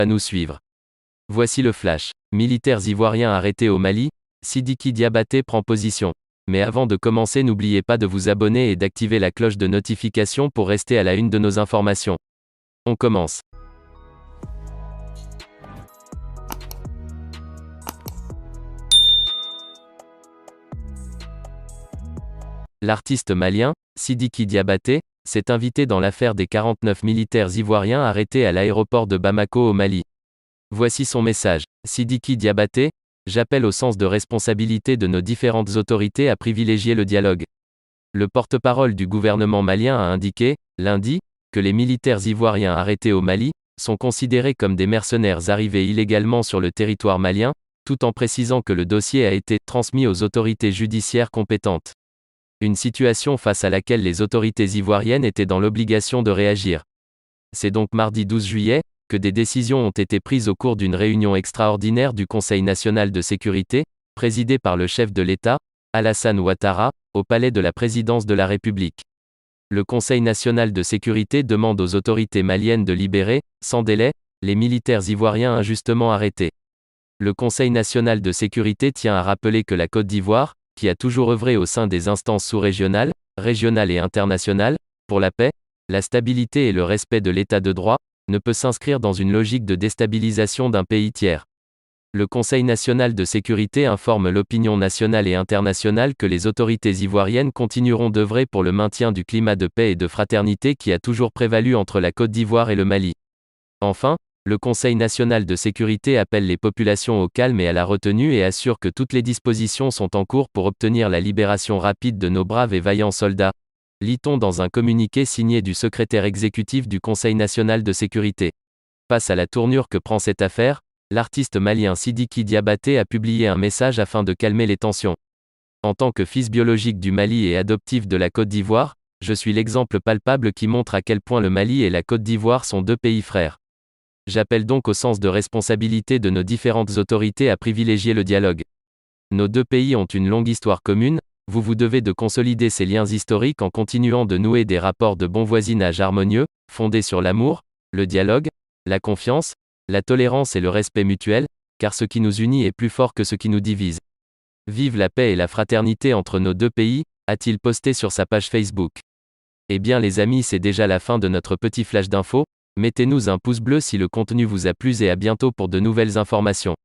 à nous suivre. Voici le flash. Militaires ivoiriens arrêtés au Mali, Sidiki Diabaté prend position. Mais avant de commencer, n'oubliez pas de vous abonner et d'activer la cloche de notification pour rester à la une de nos informations. On commence. L'artiste malien, Sidiki Diabaté, s'est invité dans l'affaire des 49 militaires ivoiriens arrêtés à l'aéroport de Bamako au Mali. Voici son message. Sidiki Diabaté, j'appelle au sens de responsabilité de nos différentes autorités à privilégier le dialogue. Le porte-parole du gouvernement malien a indiqué, lundi, que les militaires ivoiriens arrêtés au Mali sont considérés comme des mercenaires arrivés illégalement sur le territoire malien, tout en précisant que le dossier a été transmis aux autorités judiciaires compétentes. Une situation face à laquelle les autorités ivoiriennes étaient dans l'obligation de réagir. C'est donc mardi 12 juillet, que des décisions ont été prises au cours d'une réunion extraordinaire du Conseil national de sécurité, présidée par le chef de l'État, Alassane Ouattara, au palais de la présidence de la République. Le Conseil national de sécurité demande aux autorités maliennes de libérer, sans délai, les militaires ivoiriens injustement arrêtés. Le Conseil national de sécurité tient à rappeler que la Côte d'Ivoire, qui a toujours œuvré au sein des instances sous-régionales, régionales et internationales, pour la paix, la stabilité et le respect de l'état de droit, ne peut s'inscrire dans une logique de déstabilisation d'un pays tiers. Le Conseil national de sécurité informe l'opinion nationale et internationale que les autorités ivoiriennes continueront d'œuvrer pour le maintien du climat de paix et de fraternité qui a toujours prévalu entre la Côte d'Ivoire et le Mali. Enfin, le Conseil national de sécurité appelle les populations au calme et à la retenue et assure que toutes les dispositions sont en cours pour obtenir la libération rapide de nos braves et vaillants soldats, lit-on dans un communiqué signé du secrétaire exécutif du Conseil national de sécurité. Face à la tournure que prend cette affaire, l'artiste malien Sidiki Diabaté a publié un message afin de calmer les tensions. En tant que fils biologique du Mali et adoptif de la Côte d'Ivoire, je suis l'exemple palpable qui montre à quel point le Mali et la Côte d'Ivoire sont deux pays frères. J'appelle donc au sens de responsabilité de nos différentes autorités à privilégier le dialogue. Nos deux pays ont une longue histoire commune, vous devez de consolider ces liens historiques en continuant de nouer des rapports de bon voisinage harmonieux, fondés sur l'amour, le dialogue, la confiance, la tolérance et le respect mutuel, car ce qui nous unit est plus fort que ce qui nous divise. Vive la paix et la fraternité entre nos deux pays, a-t-il posté sur sa page Facebook. Eh bien les amis, c'est déjà la fin de notre petit flash d'infos. Mettez-nous un pouce bleu si le contenu vous a plu et à bientôt pour de nouvelles informations.